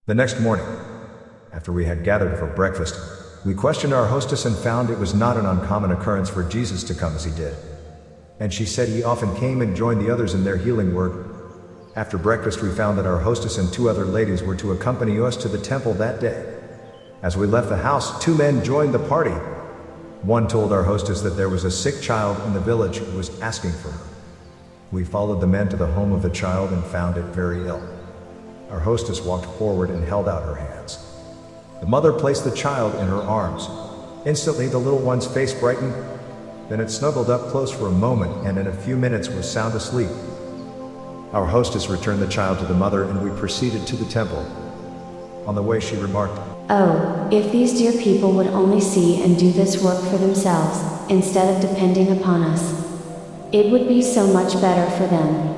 The next morning, after we had gathered for breakfast, we questioned our hostess and found it was not an uncommon occurrence for Jesus to come as he did. And she said he often came and joined the others in their healing work. After breakfast, we found that our hostess and two other ladies were to accompany us to the temple that day. As we left the house, two men joined the party. One told our hostess that there was a sick child in the village who was asking for her. We followed the men to the home of the child and found it very ill. Our hostess walked forward and held out her hands. The mother placed the child in her arms. Instantly, the little one's face brightened. Then it snuggled up close for a moment and in a few minutes was sound asleep. Our hostess returned the child to the mother and we proceeded to the temple. On the way, she remarked, "Oh, if these dear people would only see and do this work for themselves, instead of depending upon us. It would be so much better for them.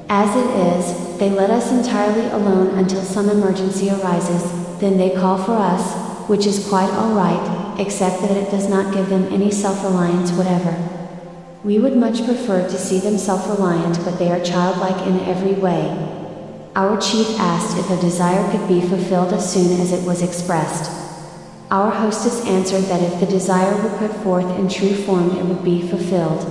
As it is, they let us entirely alone until some emergency arises, then they call for us, which is quite all right, except that it does not give them any self-reliance whatever. We would much prefer to see them self-reliant, but they are childlike in every way." Our chief asked if a desire could be fulfilled as soon as it was expressed. Our hostess answered that if the desire were put forth in true form, it would be fulfilled.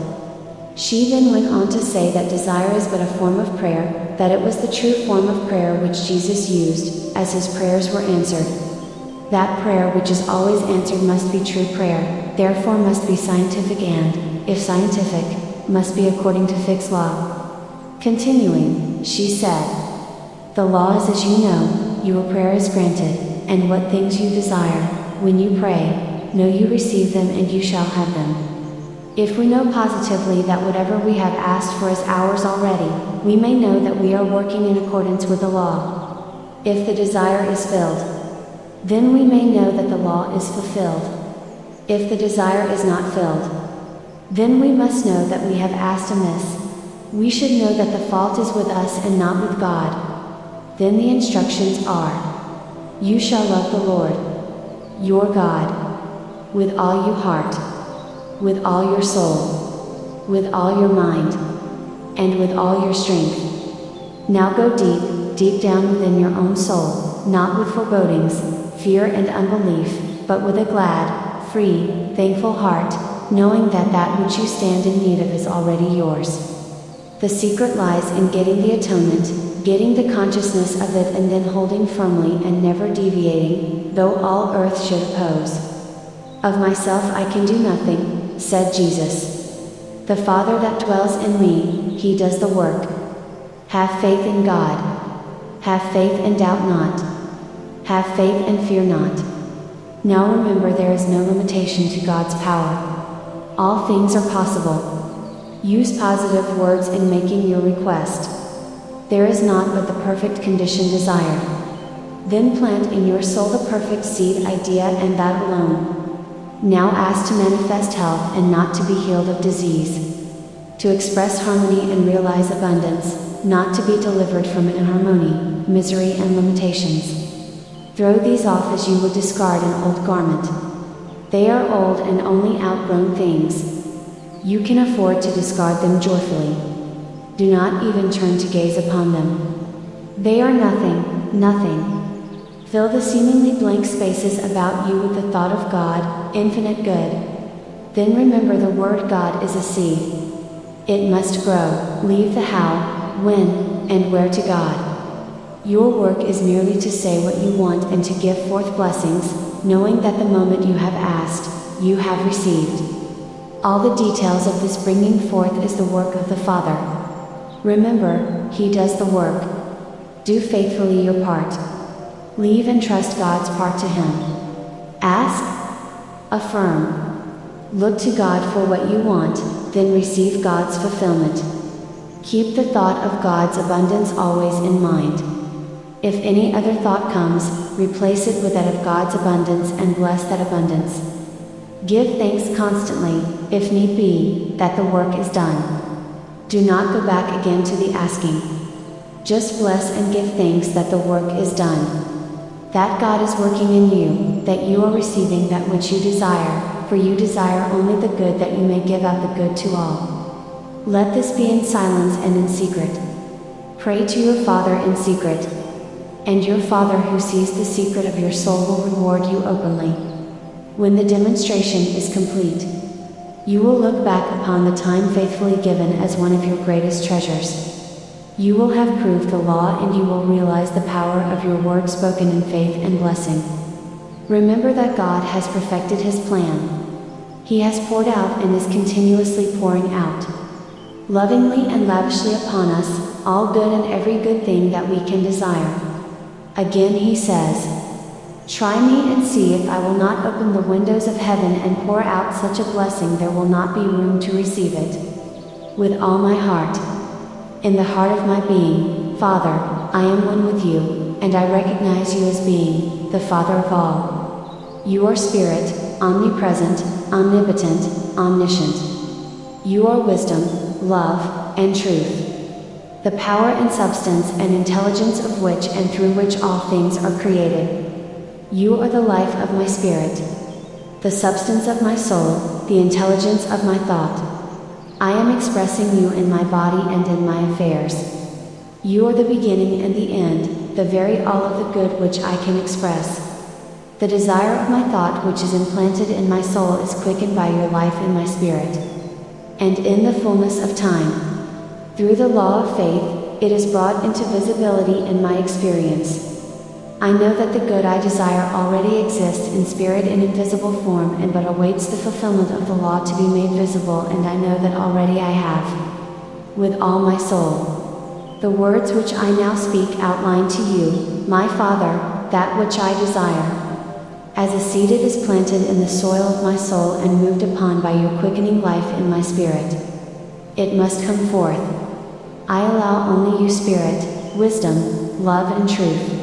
She then went on to say that desire is but a form of prayer, that it was the true form of prayer which Jesus used, as his prayers were answered. That prayer which is always answered must be true prayer, therefore must be scientific and, if scientific, must be according to fixed law. Continuing, she said, "The law is as you know, your prayer is granted, and what things you desire, when you pray, know you receive them and you shall have them. If we know positively that whatever we have asked for is ours already, we may know that we are working in accordance with the law. If the desire is filled, then we may know that the law is fulfilled. If the desire is not filled, then we must know that we have asked amiss. We should know that the fault is with us and not with God. Then the instructions are, you shall love the Lord, your God, with all your heart, with all your soul, with all your mind, and with all your strength. Now go deep, deep down within your own soul, not with forebodings, fear and unbelief, but with a glad, free, thankful heart, knowing that that which you stand in need of is already yours. The secret lies in getting the atonement, getting the consciousness of it and then holding firmly and never deviating, though all earth should oppose. Of myself I can do nothing, said Jesus. The Father that dwells in me, he does the work. Have faith in God. Have faith and doubt not. Have faith and fear not. Now remember, there is no limitation to God's power. All things are possible. Use positive words in making your request. There is not but the perfect condition desired. Then plant in your soul the perfect seed idea and that alone. Now ask to manifest health and not to be healed of disease. To express harmony and realize abundance, not to be delivered from inharmony, misery and limitations. Throw these off as you would discard an old garment. They are old and only outgrown things. You can afford to discard them joyfully. Do not even turn to gaze upon them. They are nothing, nothing. Fill the seemingly blank spaces about you with the thought of God, infinite good. Then remember the word God is a seed. It must grow. Leave the how, when, and where to God. Your work is merely to say what you want and to give forth blessings, knowing that the moment you have asked, you have received. All the details of this bringing forth is the work of the Father. Remember, he does the work. Do faithfully your part. Leave and trust God's part to him. Ask, affirm. Look to God for what you want, then receive God's fulfillment. Keep the thought of God's abundance always in mind. If any other thought comes, replace it with that of God's abundance and bless that abundance. Give thanks constantly, if need be, that the work is done. Do not go back again to the asking. Just bless and give thanks that the work is done. That God is working in you, that you are receiving that which you desire, for you desire only the good, that you may give out the good to all. Let this be in silence and in secret. Pray to your Father in secret. And your Father who sees the secret of your soul will reward you openly. When the demonstration is complete, you will look back upon the time faithfully given as one of your greatest treasures. You will have proved the law and you will realize the power of your word spoken in faith and blessing. Remember that God has perfected His plan. He has poured out and is continuously pouring out, lovingly and lavishly upon us, all good and every good thing that we can desire. Again He says, "Try me and see if I will not open the windows of heaven and pour out such a blessing there will not be room to receive it. With all my heart, in the heart of my being, Father, I am one with you, and I recognize you as being the Father of all. You are Spirit, omnipresent, omnipotent, omniscient. You are wisdom, love, and truth, the power and substance and intelligence of which and through which all things are created. You are the life of my spirit, the substance of my soul, the intelligence of my thought. I am expressing you in my body and in my affairs. You are the beginning and the end, the very all of the good which I can express. The desire of my thought which is implanted in my soul is quickened by your life in my spirit. And in the fullness of time, through the law of faith, it is brought into visibility in my experience. I know that the good I desire already exists in spirit in invisible form and but awaits the fulfillment of the law to be made visible, and I know that already I have, with all my soul, the words which I now speak outline to you, my Father, that which I desire. As a seed it is planted in the soil of my soul and moved upon by your quickening life in my spirit. It must come forth. I allow only you Spirit, wisdom, love and truth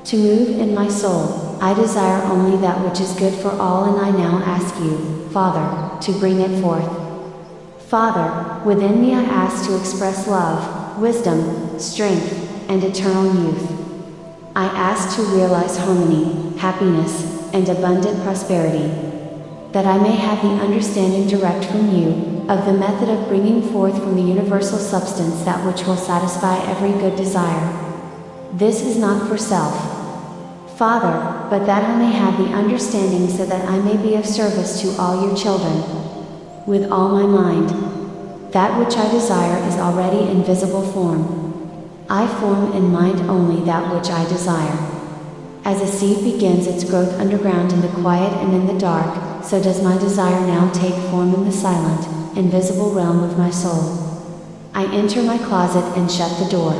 to move in my soul. I desire only that which is good for all, and I now ask you, Father, to bring it forth. Father, within me I ask to express love, wisdom, strength, and eternal youth. I ask to realize harmony, happiness, and abundant prosperity, that I may have the understanding direct from you, of the method of bringing forth from the universal substance that which will satisfy every good desire. This is not for self, Father, but that I may have the understanding so that I may be of service to all your children. With all my mind, that which I desire is already in visible form. I form in mind only that which I desire. As a seed begins its growth underground in the quiet and in the dark, so does my desire now take form in the silent, invisible realm of my soul. I enter my closet and shut the door.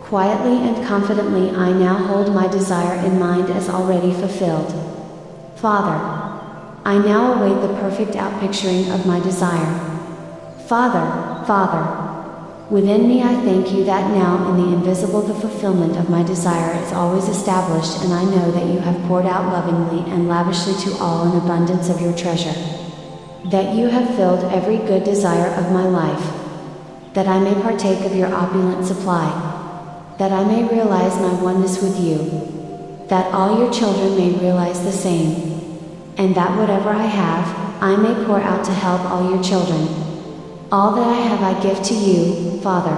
Quietly and confidently I now hold my desire in mind as already fulfilled. Father, I now await the perfect outpicturing of my desire. Father, Father, within me I thank you that now in the invisible the fulfillment of my desire is always established, and I know that you have poured out lovingly and lavishly to all an abundance of your treasure. That you have filled every good desire of my life. That I may partake of your opulent supply. That I may realize my oneness with you. That all your children may realize the same. And that whatever I have, I may pour out to help all your children. All that I have I give to you, Father.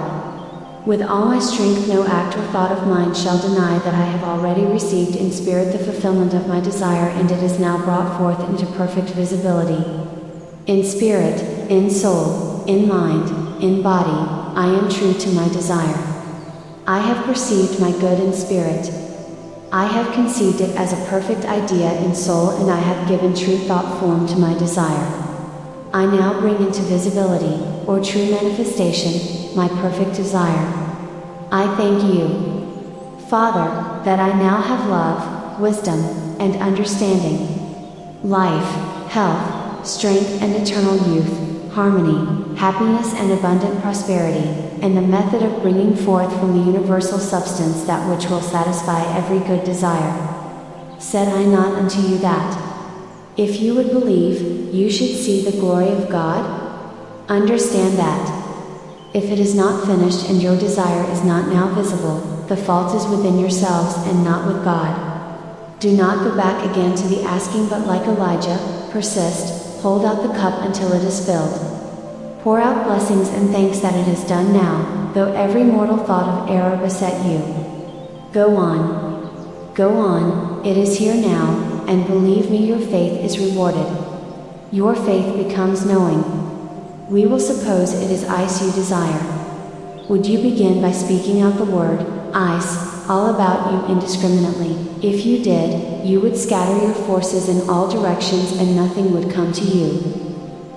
With all my strength no act or thought of mine shall deny that I have already received in spirit the fulfillment of my desire, and it is now brought forth into perfect visibility. In spirit, in soul, in mind, in body, I am true to my desire. I have perceived my good in spirit. I have conceived it as a perfect idea in soul, and I have given true thought form to my desire. I now bring into visibility, or true manifestation, my perfect desire. I thank you, Father, that I now have love, wisdom, and understanding, life, health, strength and eternal youth, harmony, happiness and abundant prosperity, and the method of bringing forth from the universal substance that which will satisfy every good desire. Said I not unto you that, if you would believe, you should see the glory of God? Understand that, if it is not finished and your desire is not now visible, the fault is within yourselves and not with God. Do not go back again to the asking, but like Elijah, persist, hold out the cup until it is filled. Pour out blessings and thanks that it is done now, though every mortal thought of error beset you. Go on. Go on, it is here now, and believe me, your faith is rewarded. Your faith becomes knowing. We will suppose it is ice you desire. Would you begin by speaking out the word, ice, all about you indiscriminately? If you did, you would scatter your forces in all directions and nothing would come to you.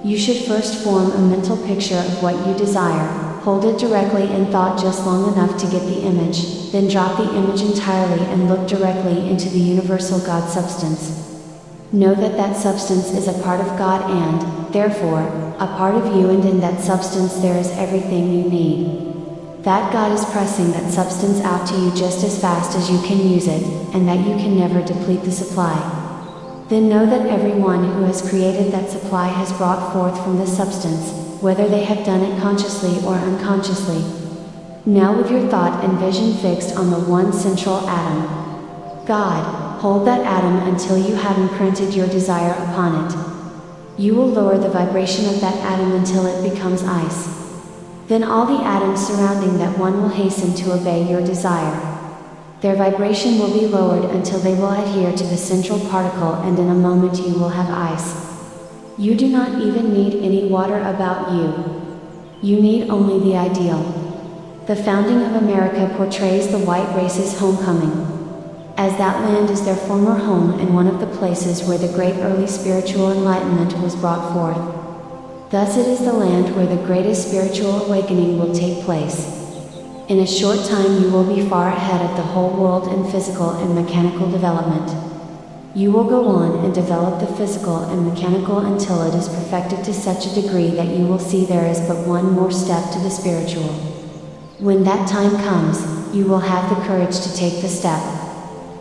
You should first form a mental picture of what you desire, hold it directly in thought just long enough to get the image, then drop the image entirely and look directly into the universal God substance. Know that that substance is a part of God and, therefore, a part of you, and in that substance there is everything you need. That God is pressing that substance out to you just as fast as you can use it, and that you can never deplete the supply. Then know that everyone who has created that supply has brought forth from this substance, whether they have done it consciously or unconsciously. Now with your thought and vision fixed on the one central atom, God, hold that atom until you have imprinted your desire upon it. You will lower the vibration of that atom until it becomes ice. Then all the atoms surrounding that one will hasten to obey your desire. Their vibration will be lowered until they will adhere to the central particle, and in a moment you will have ice. You do not even need any water about you. You need only the ideal. The founding of America portrays the white race's homecoming, as that land is their former home and one of the places where the great early spiritual enlightenment was brought forth. Thus it is the land where the greatest spiritual awakening will take place. In a short time you will be far ahead of the whole world in physical and mechanical development. You will go on and develop the physical and mechanical until it is perfected to such a degree that you will see there is but one more step to the spiritual. When that time comes, you will have the courage to take the step.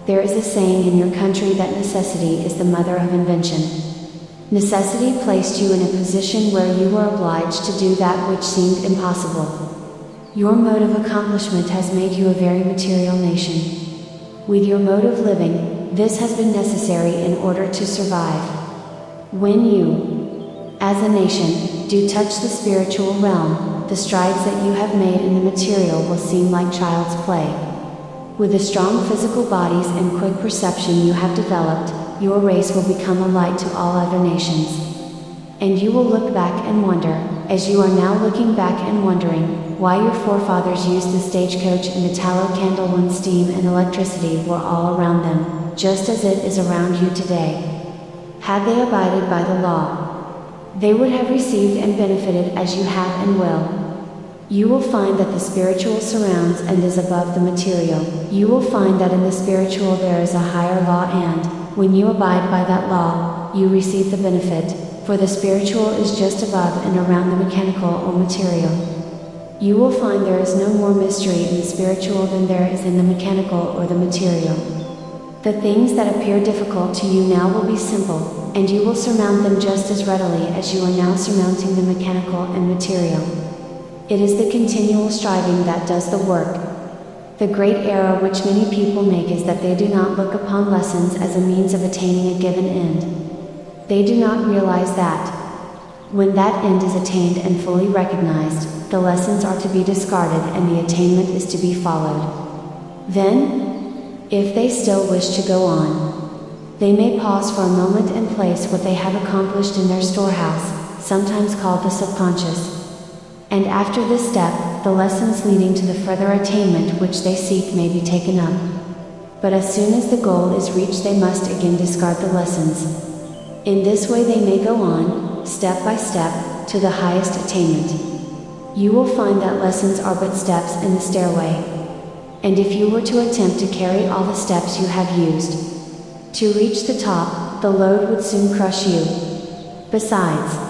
There is a saying in your country that necessity is the mother of invention. Necessity placed you in a position where you were obliged to do that which seemed impossible. Your mode of accomplishment has made you a very material nation. With your mode of living, this has been necessary in order to survive. When you, as a nation, do touch the spiritual realm, the strides that you have made in the material will seem like child's play. With the strong physical bodies and quick perception you have developed, your race will become a light to all other nations. And you will look back and wonder, as you are now looking back and wondering, why your forefathers used the stagecoach and the tallow candle when steam and electricity were all around them, just as it is around you today. Had they abided by the law, they would have received and benefited as you have and will. You will find that the spiritual surrounds and is above the material. You will find that in the spiritual there is a higher law, and, when you abide by that law, you receive the benefit, for the spiritual is just above and around the mechanical or material. You will find there is no more mystery in the spiritual than there is in the mechanical or the material. The things that appear difficult to you now will be simple, and you will surmount them just as readily as you are now surmounting the mechanical and material. It is the continual striving that does the work. The great error which many people make is that they do not look upon lessons as a means of attaining a given end. They do not realize that, when that end is attained and fully recognized, the lessons are to be discarded and the attainment is to be followed. Then, if they still wish to go on, they may pause for a moment and place what they have accomplished in their storehouse, sometimes called the subconscious. And after this step, the lessons leading to the further attainment which they seek may be taken up. But as soon as the goal is reached they must again discard the lessons. In this way they may go on, step by step, to the highest attainment. You will find that lessons are but steps in the stairway. And if you were to attempt to carry all the steps you have used to reach the top, the load would soon crush you. Besides,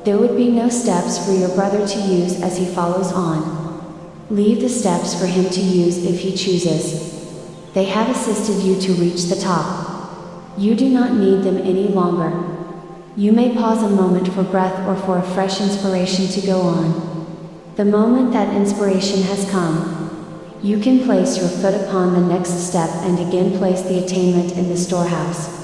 there would be no steps for your brother to use as he follows on. Leave the steps for him to use if he chooses. They have assisted you to reach the top. You do not need them any longer. You may pause a moment for breath or for a fresh inspiration to go on. The moment that inspiration has come, you can place your foot upon the next step and again place the attainment in the storehouse.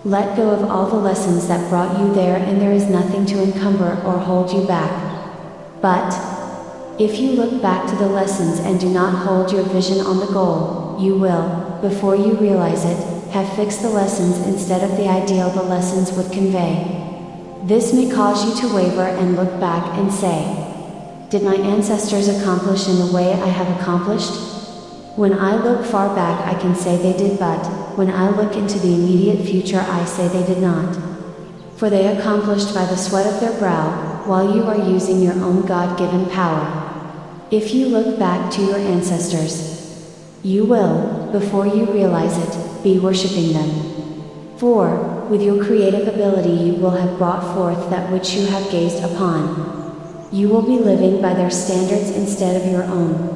Let go of all the lessons that brought you there, and there is nothing to encumber or hold you back. But, if you look back to the lessons and do not hold your vision on the goal, you will, before you realize it, have fixed the lessons instead of the ideal the lessons would convey. This may cause you to waver and look back and say, did my ancestors accomplish in the way I have accomplished? When I look far back I can say they did, but when I look into the immediate future I say they did not. For they accomplished by the sweat of their brow, while you are using your own God-given power. If you look back to your ancestors, you will, before you realize it, be worshipping them. For, with your creative ability you will have brought forth that which you have gazed upon. You will be living by their standards instead of your own.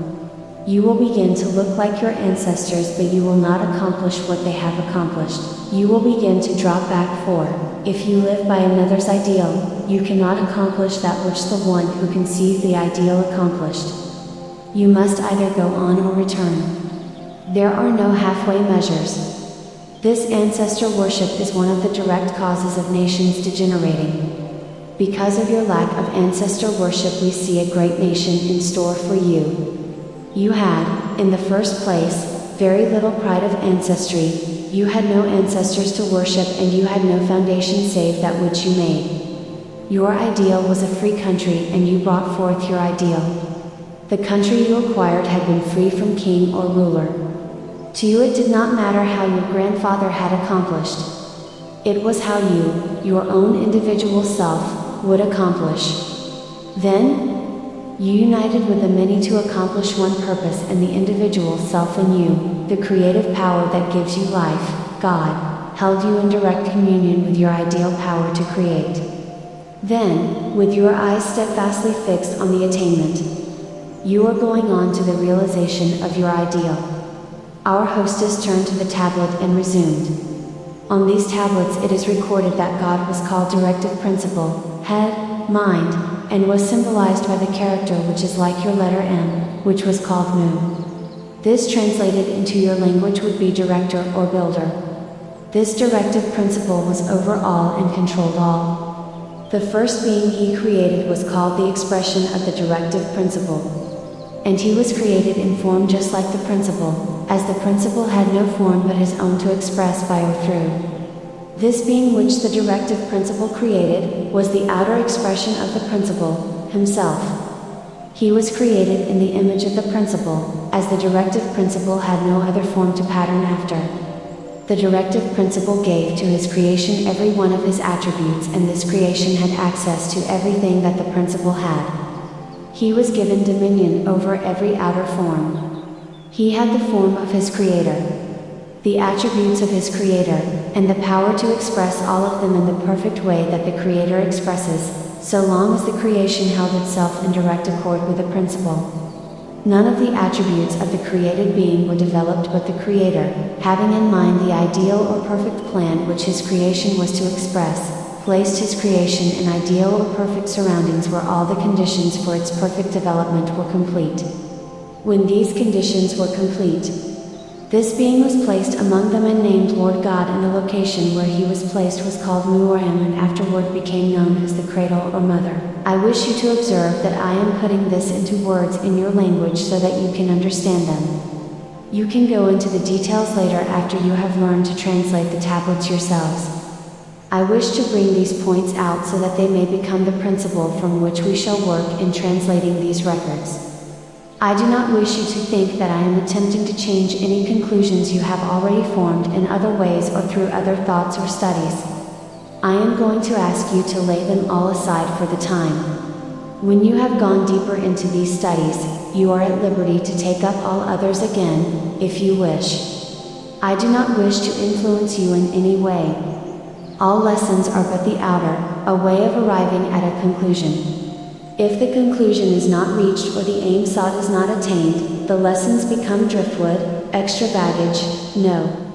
You will begin to look like your ancestors, but you will not accomplish what they have accomplished. You will begin to drop back, for, if you live by another's ideal, you cannot accomplish that which the one who conceived the ideal accomplished. You must either go on or return. There are no halfway measures. This ancestor worship is one of the direct causes of nations degenerating. Because of your lack of ancestor worship we see a great nation in store for you. You had, in the first place, very little pride of ancestry, you had no ancestors to worship and you had no foundation save that which you made. Your ideal was a free country and you brought forth your ideal. The country you acquired had been free from king or ruler. To you it did not matter how your grandfather had accomplished. It was how you, your own individual self, would accomplish. Then, you united with the many to accomplish one purpose, and the individual self in you, the creative power that gives you life, God, held you in direct communion with your ideal power to create. Then, with your eyes steadfastly fixed on the attainment, you are going on to the realization of your ideal. Our hostess turned to the tablet and resumed. On these tablets it is recorded that God was called directive principle, head, mind, and was symbolized by the character which is like your letter M, which was called Mu. This translated into your language would be director or builder. This directive principle was over all and controlled all. The first being he created was called the expression of the directive principle. And he was created in form just like the principle, as the principle had no form but his own to express by or through. This being which the directive principle created, was the outer expression of the principle, himself. He was created in the image of the principle, as the directive principle had no other form to pattern after. The directive principle gave to his creation every one of his attributes, and this creation had access to everything that the principle had. He was given dominion over every outer form. He had the form of his creator, the attributes of his creator, and the power to express all of them in the perfect way that the creator expresses, so long as the creation held itself in direct accord with the principle. None of the attributes of the created being were developed but the creator, having in mind the ideal or perfect plan which his creation was to express, placed his creation in ideal or perfect surroundings where all the conditions for its perfect development were complete. When these conditions were complete, this being was placed among them and named Lord God, and the location where he was placed was called Mu-Urim and afterward became known as the cradle or mother. I wish you to observe that I am putting this into words in your language so that you can understand them. You can go into the details later after you have learned to translate the tablets yourselves. I wish to bring these points out so that they may become the principle from which we shall work in translating these records. I do not wish you to think that I am attempting to change any conclusions you have already formed in other ways or through other thoughts or studies. I am going to ask you to lay them all aside for the time. When you have gone deeper into these studies, you are at liberty to take up all others again, if you wish. I do not wish to influence you in any way. All lessons are but the outer, a way of arriving at a conclusion. If the conclusion is not reached or the aim sought is not attained, the lessons become driftwood, extra baggage, no.